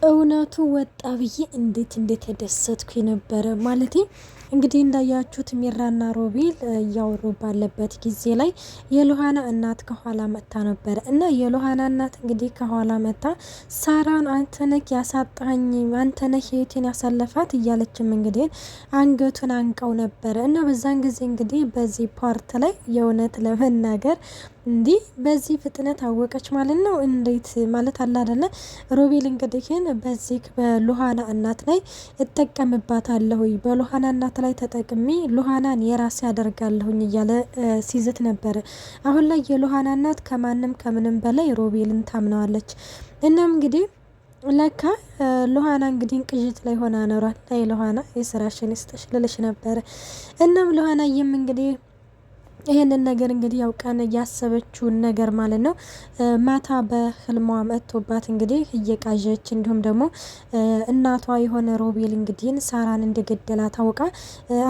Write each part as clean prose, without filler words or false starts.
እውነቱ ወጣ ብዬ እንዴት ተደሰትኩ ነበረ ማለት እንግዲህ እንዳያችሁት ሚራና ሮቤል እያወሩ ባለበት ጊዜ ላይ የሉሃና እናት ከኋላ መጣ ነበር እና የሉሃና እናት እንግዲህ ከኋላ መጣ ሳራን አንተነክ ያሳጣኝ አንተነክ ህይወቴን ያሳለፋት እያለችም እንግዲህ አንገቱን አንቀው ነበር እና በዛን ጊዜ እንግዲህ በዚህ ፓርት ላይ የእውነት ለመናገር እንዲህ በዚህ ፍጥነት አወቀች ማለት ነው። እንዴት ማለት አለ አይደለ? ሮቤል እንግዲህ በዚህ በሉሃና እናት ላይ እጠቀምባታለሁ በሉሃና እናት ላይ ተጠቅሚ ሉሃናን የራሴ ያደርጋለሁኝ እያለ ሲዝት ነበር። አሁን ላይ የሉሃና እናት ከማንም ከምንም በላይ ሮቤልን ታምነዋለች። እናም እንግዲህ ለካ ሉሃና እንግዲህ ቅዥት ላይ ሆና ኖሯል። ላይ ሉሃና የስራሽን ይስጥሽ ልልሽ ነበር። እናም ሉሃናዬም እንግዲህ ይሄንን ነገር እንግዲህ ያውቃን ያሰበችውን ነገር ማለት ነው። ማታ በህልሟ መጥቶባት እንግዲህ እየቃዠች እንዲሁም ደግሞ እናቷ የሆነ ሮቤል እንግዲህ ሳራን እንደገደላ ታውቃ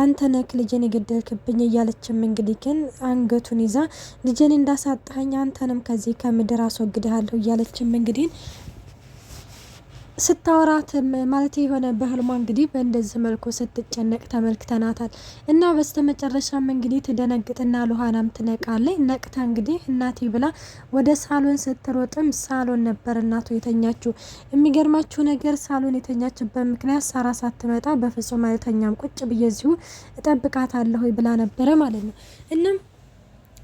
አንተ ነክ ልጄን የገደልክብኝ እያለችም እንግዲህ ግን አንገቱን ይዛ ልጄን እንዳሳጣኝ አንተንም ከዚህ ከምድር አስወግድሃለሁ እያለችም እንግዲህ ስታወራት ማለት የሆነ በህልሟ እንግዲህ በእንደዚህ መልኩ ስትጨነቅ ተመልክተናታል። እና በስተመጨረሻም እንግዲህ ትደነግጥና ሉሃናም ትነቃለች። ነቅታ እንግዲህ እናቴ ብላ ወደ ሳሎን ስትሮጥም ሳሎን ነበር እናቱ የተኛችው። የሚገርማችሁ ነገር ሳሎን የተኛችበት ምክንያት ሳራ ሳትመጣ በፍጹም አልተኛም ቁጭ ብዬ እዚሁ እጠብቃታለሁ ብላ ነበረ ማለት ነው። እናም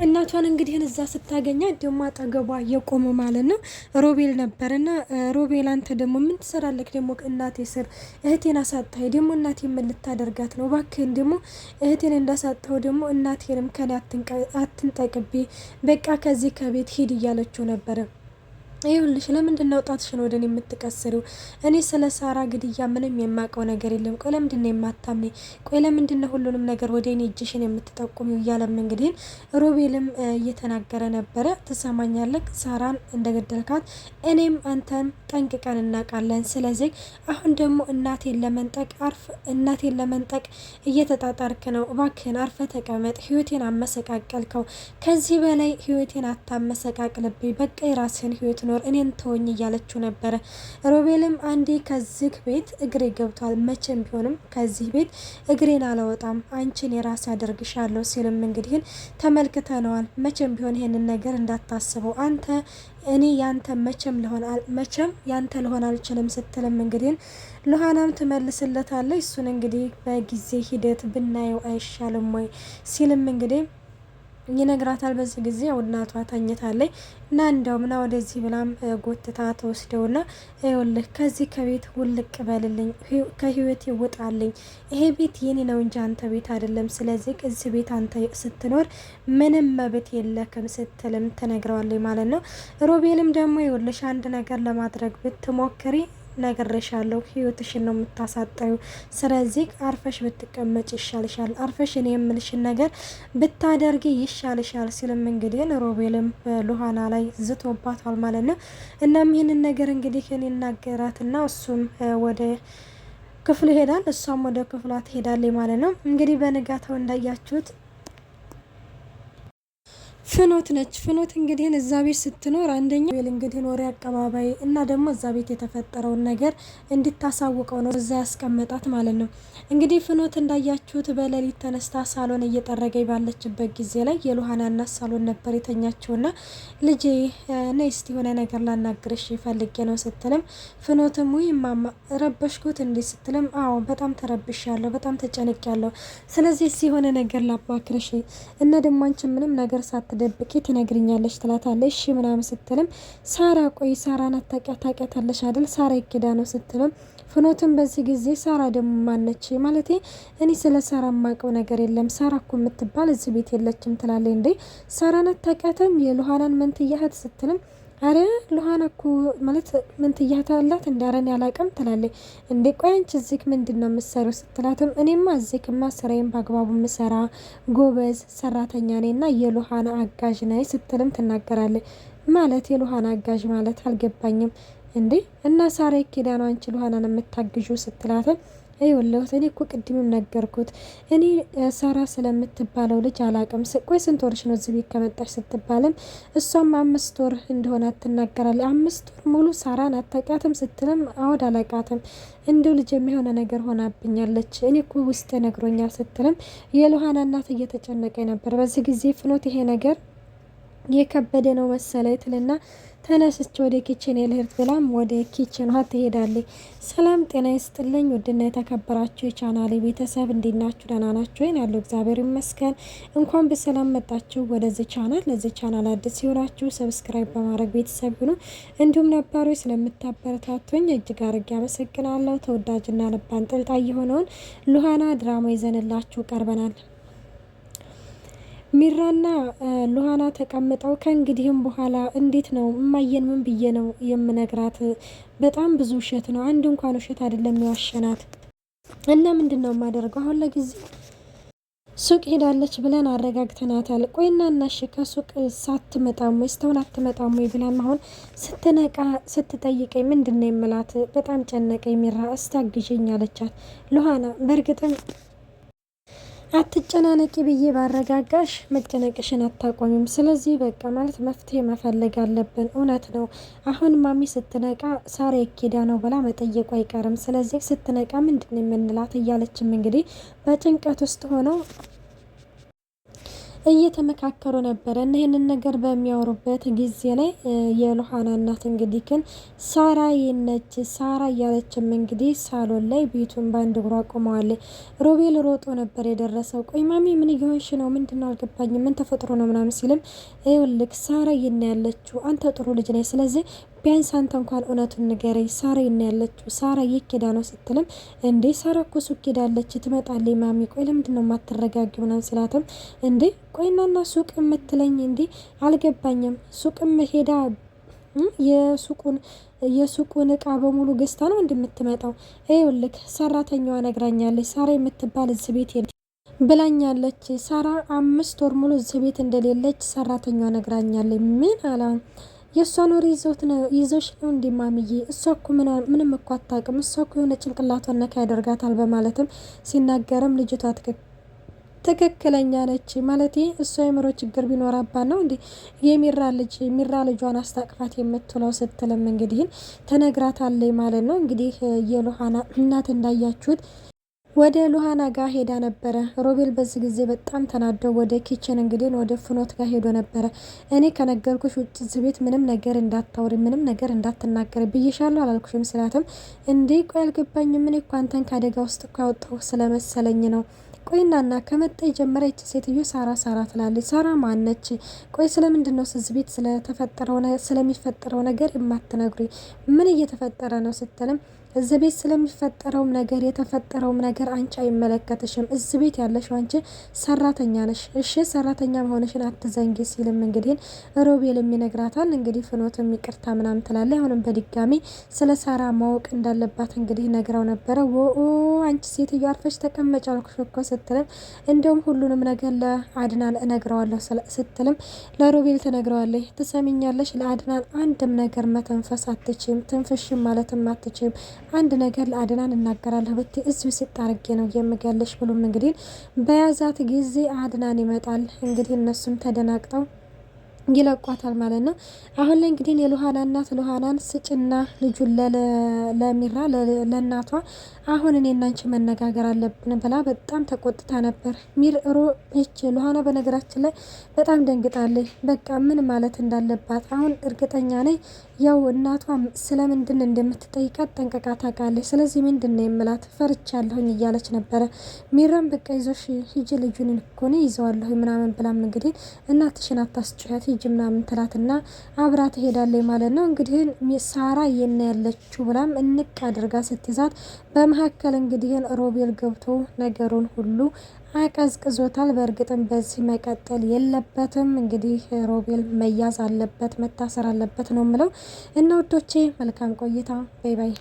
እናቷን እንግዲህ እዛ ስታገኛ ደግሞ አጠገቧ የቆመ ማለት ነው ሮቤል ነበርና ሮቤል አንተ ደግሞ ምን ትሰራለክ ደግሞ እናቴ ስር እህቴን አሳጣኝ ደግሞ እናቴ ምን ልታደርጋት ነው ባክህን ደግሞ እህቴን እንዳሳጣው ደግሞ እናቴንም ከኔ አትንጠቅቤ በቃ ከዚህ ከቤት ሂድ እያለችው ነበረ። ይኸውልሽ ለምንድን ነው ጣትሽን ወደ እኔ የምትቀስሪው? እኔ ስለ ሳራ ግድያ ምንም የማውቀው ነገር የለም። ቆይ ለምንድን ነው የማታምኔ? ቆይ ለምንድን ነው ሁሉንም ነገር ወደ እኔ እጅሽን የምትጠቁሚው? እያለም እንግዲህ ሮቤልም እየተናገረ ነበረ። ትሰማኛለህ? ሳራን እንደገደልካት እኔም አንተም ጠንቅቀን እናውቃለን። ስለዚህ አሁን ደግሞ እናቴን ለመንጠቅ እየተጣጣርክ ነው። እባክህን አርፈ ተቀመጥ። ህይወቴን አመሰቃቀልከው። ከዚህ በላይ ህይወቴን አታመሰቃቅልብኝ። በቃ የራስህን ህይወት እኔን ተወኝ እያለችው ነበረ። ሮቤልም አንዴ ከዚህ ቤት እግሬ ገብቷል፣ መቼም ቢሆንም ከዚህ ቤት እግሬን አላወጣም፣ አንቺን የራስ አደርግሻለሁ ሲልም እንግዲህ ተመልክተነዋል። መቼም ቢሆን ይሄንን ነገር እንዳታስበው አንተ እኔ ያንተ መቼም ያንተ ልሆን አልችልም ስትልም እንግዲህ ሉሃናም ትመልስለታለች። እሱን እንግዲህ በጊዜ ሂደት ብናየው አይሻልም ወይ ሲልም እንግዲህ ይነግራታል። በዚህ ጊዜ እናቷ ተኝታለች እና እንደውም ና ወደዚህ ብላም ጎትታ ተወስደውና ይኸውልህ ከዚህ ከቤት ውልቅ በልልኝ፣ ከህይወቴ ውጣልኝ። ይሄ ቤት የኔ ነው እንጂ አንተ ቤት አይደለም። ስለዚህ እዚህ ቤት አንተ ስትኖር ምንም መብት የለክም ስትልም ትነግረዋለች ማለት ነው። ሮቤልም ደግሞ ይኸውልሽ አንድ ነገር ለማድረግ ብትሞክሪ ነግሬሻለሁ፣ ህይወትሽን ነው የምታሳጣዩ። ስለዚህ አርፈሽ ብትቀመጭ ይሻልሻል፣ አርፈሽ እኔ የምልሽን ነገር ብታደርጊ ይሻልሻል ሲልም እንግዲህ ሮቤልም በሉሃና ላይ ዝቶባታል ማለት ነው። እናም ይህንን ነገር እንግዲህ እኔ እናገራትና እሱም ወደ ክፍሉ ይሄዳል፣ እሷም ወደ ክፍሏ ትሄዳለች ማለት ነው። እንግዲህ በንጋታው እንዳያችሁት ፍኖት ነች። ፍኖት እንግዲህ እዛ ቤት ስትኖር አንደኛ እንግዲህ ኖሪ አቀባባይ እና ደግሞ እዛ ቤት የተፈጠረውን ነገር እንድታሳውቀው ነው እዛ ያስቀመጣት ማለት ነው። እንግዲህ ፍኖት እንዳያችሁት በሌሊት ተነስታ ሳሎን እየጠረገኝ ባለችበት ጊዜ ላይ የሉሃና እናት ሳሎን ነበር የተኛችውና ልጄ ነይ እስቲ የሆነ ነገር ላናግርሽ ፈልጌ ነው ስትልም ፍኖትም ውይ ማማ ረበሽኩት እንዲህ ስትልም አዎ በጣም ተረብሻለሁ፣ በጣም ተጨንቄያለሁ። ስለዚህ የሆነ ነገር ላባክርሽ እና ደግሞ አንቺ ምንም ነገር ሳትደብቂ ትነግሪኛለሽ ትላታለሽ። እሺ ምናምን ስትልም ሳራ ቆይ ሳራን ታውቂያታለሽ አይደል? ሳራ ይኬዳ ነው ስትልም ፍኖትም በዚህ ጊዜ ሳራ ደግሞ ማነች ማለቴ እኔ ስለ ሳራ የማውቀው ነገር የለም፣ ሳራ እኮ የምትባል እዚህ ቤት የለችም ትላለች። እንዴ ሳራን አታውቂያትም? የሉሃናን መንትያ እህት ስትልም አረ ሉሃና እኮ ማለት መንትያ እህት አላት እንዳረን ያላቅም ትላለች። እንዴ ቆይ አንቺ እዚህ ምንድን ነው የምትሰሪው ስትላትም እኔማ እዚህማ ስራዬን በአግባቡ የምሰራ ጎበዝ ሰራተኛ ነኝና የሉሃና አጋዥ ነኝ ስትልም ትናገራለች። ማለት የሉሃና አጋዥ ማለት አልገባኝም እንዴ እና ሳራ ኪዳኗ አንቺ ሉሃናን የምታግዡ ስትላትም ይኸውልህ እኔ እኮ ቅድምም ነገርኩት እኔ ሳራ ስለምትባለው ልጅ አላቅም። ቆይ ስንት ወርሽ ነው እዚህ ቤት ከመጣሽ ስትባልም እሷም 5 ወር እንደሆነ ትናገራለች። 5 ወር ሙሉ ሳራን አታውቃትም ስትልም አወድ አላውቃትም እንደው ልጅ የሚሆነ ነገር ሆናብኛለች እኔ እኮ ውስጥ ነግሮኛል ስትልም የሉሃና እናት እየተጨነቀ ነበር። በዚህ ጊዜ ፍኖት ይሄ ነገር የከበደ ነው መሰለኝ ትልና ተነስች ወደ ኪችን ልሄድ ብላም ወደ ኪችን ውሃ ትሄዳለች። ሰላም ጤና ይስጥልኝ ውድና የተከበራችሁ የቻናሌ ቤተሰብ እንዴት ናችሁ? ደህና ናችሁ ወይ? ያለው እግዚአብሔር ይመስገን። እንኳን በሰላም መጣችሁ ወደዚህ ቻናል። ለዚህ ቻናል አዲስ ሲሆናችሁ ሰብስክራይብ በማድረግ ቤተሰብ ሁኑ። እንዲሁም ነባሮች ስለምታበረታቱኝ እጅግ አድርጌ አመሰግናለሁ። ተወዳጅና ልብ አንጠልጣይ የሆነውን ሉሃና ድራማ ይዘንላችሁ ቀርበናል። ሚራና ሉሃና ተቀምጠው ከእንግዲህም በኋላ እንዴት ነው እማየን ምን ብዬ ነው የምነግራት? በጣም ብዙ ውሸት ነው፣ አንድ እንኳን ውሸት አይደለም የዋሸናት እና ምንድን ነው የማደርገው? አሁን ለጊዜ ሱቅ ሄዳለች ብለን አረጋግተናታል። ቆይና እናሽ ከሱቅ ሳትመጣም ወይ እስካሁን አትመጣም ወይ ብለን አሁን ስትነቃ ስትጠይቀኝ ምንድን ነው የምላት? በጣም ጨነቀኝ ሚራ እስታግዥኝ አለቻት። ሉሃና በእርግጥም አትጨናነቂ ብዬ ባረጋጋሽ መጨነቅሽን አታቆሚም። ስለዚህ በቃ ማለት መፍትሄ መፈለግ አለብን። እውነት ነው አሁን ማሚ ስትነቃ ሳራ የኬዳ ነው ብላ መጠየቁ አይቀርም። ስለዚህ ስትነቃ ምንድን የምንላት እያለችም እንግዲህ በጭንቀት ውስጥ ሆነው እየተመካከሩ ነበረ። እና ይህንን ነገር በሚያወሩበት ጊዜ ላይ የሉሃና እናት እንግዲህ ግን ሳራ የነች ሳራ እያለችም እንግዲህ ሳሎን ላይ ቤቱን በአንድ እግሯ ቆመዋለች። ሮቤል ሮጦ ነበር የደረሰው። ቆይ ማሚ ምን እየሆንሽ ነው? ምንድነው? አልገባኝም። ምን ተፈጥሮ ነው ምናምን ሲልም ይኸውልህ ሳራ የነ ያለችው አንተ ጥሩ ልጅ ነህ። ስለዚህ ቢያንስ አንተ እንኳን እውነቱን ንገረኝ። ሳራ የነ ያለችው ሳራ የኬዳ ነው ስትልም እንዴ ሳራ እኮ ሱቅ ሄዳለች ትመጣለች ማሚ። ቆይ ለምንድን ነው የማትረጋጊ ምናምን ስላትም እንዴ ቆይናና ሱቅ የምትለኝ እንዴ አልገባኝም። ሱቅም ሄዳ የሱቁን እቃ በሙሉ ገዝታ ነው እንደምትመጣው። ይኸውልህ ሰራተኛዋ ነግራኛለች። ሳራ የምትባል እዚህ ቤት ብላኛለች። ሳራ 5 ወር ሙሉ እዚህ ቤት እንደሌለች ሰራተኛዋ ነግራኛለች። ምን አላ የእሷን ወሬ ይዞሽ ነው እንዲ ማሚዬ? እሷ እኮ ምንም እኮ አታውቅም። እሷ እኮ የሆነ ጭንቅላቷን ነካ ያደርጋታል በማለትም ሲናገርም ልጅቷ ትክክለኛ ነች ማለት እሷ የምሮ ችግር ቢኖራባት ነው እንዲ የሚራ ልጇን አስታቅፋት የምትለው ስትልም እንግዲህ ተነግራታለች ማለት ነው። እንግዲህ የሉሃና እናት እንዳያችሁት ወደ ሉሃና ጋር ሄዳ ነበረ። ሮቤል በዚህ ጊዜ በጣም ተናደው ወደ ኪችን እንግዲህ ወደ ፍኖት ጋር ሄዶ ነበረ። እኔ ከነገርኩሽ ውጭ እዚህ ቤት ምንም ነገር እንዳታውሪ፣ ምንም ነገር እንዳትናገር ብዬሻለሁ አላልኩሽም? ስላትም እንዴ ቆይ አልገባኝም። ምን እኮ አንተን ከአደጋ ውስጥ እኮ ያወጣሁ ስለመሰለኝ ነው። ቆይናና ከመጣ የጀመረ ይች ሴትዮ ሳራ ትላለች። ሳራ ማነች? ቆይ ስለምንድን ነው እዚህ ቤት ስለሚፈጠረው ነገር የማትነግሪ? ምን እየተፈጠረ ነው ስትልም እዚህ ቤት ስለሚፈጠረውም ነገር የተፈጠረውም ነገር አንቺ አይመለከትሽም። እዚህ ቤት ያለሽው አንቺ ሰራተኛ ነሽ። እሺ ሰራተኛ መሆንሽን አትዘንጊ ሲልም እንግዲህ ሮቤልም ይነግራታል። እንግዲህ ፍኖትም ይቅርታ ምናምን ትላለች። አሁንም በድጋሚ ስለ ሳራ ማወቅ እንዳለባት እንግዲህ ነግራው ነበረ። አንቺ ሴትዮ አርፈሽ ተቀመጭ አልኩሽ እኮ ስትልም እንደውም ሁሉንም ነገር ለአድናን እነግረዋለሁ ስትልም ለሮቤል ትነግረዋለች። ትሰሚኛለሽ? ለአድናን አንድም ነገር መተንፈስ አትችም፣ ትንፍሽም ማለትም አትችም። አንድ ነገር ለአድናን እናገራለሁ ብት እዚሁ ሲጣርጌ ነው የምገልሽ ብሎም እንግዲህ በያዛት ጊዜ አድናን ይመጣል። እንግዲህ እነሱም ተደናግጠው ይለቋታል ማለት ነው። አሁን ላይ እንግዲህ የሉሃና እናት ሉሃናን ስጭና ልጁን ለሚራ ለእናቷ አሁን እኔ እና አንቺ መነጋገር አለብን ብላ በጣም ተቆጥታ ነበር። ሉሃና በነገራችን ላይ በጣም ደንግጣለች። በቃ ምን ማለት እንዳለባት አሁን እርግጠኛ ነኝ። ያው እናቷ ስለምንድን እንደምትጠይቃት ጠንቀቃ ታውቃለች። ስለዚህ ምንድን ነው የምላት ፈርቻለሁኝ እያለች ነበረ። ሚራም በቃ ይዞሽ ሂጂ ልጁን እኮ እኔ ይዘዋለሁ ምናምን ብላም እንግዲህ እናትሽን አታስጭያት ሂጂ ምናምን ትላትና አብራ ትሄዳለች ማለት ነው። እንግዲህ ሳራ የነ ያለችው ብላም እንቅ አድርጋ ስትይዛት በመካከል እንግዲህ ሮቤል ገብቶ ነገሩን ሁሉ አቀዝቅዞታል። በእርግጥም በዚህ መቀጠል የለበትም። እንግዲህ ሮቤል መያዝ አለበት፣ መታሰር አለበት ነው ምለው እና ውዶቼ መልካም ቆይታ። ባይ ባይ።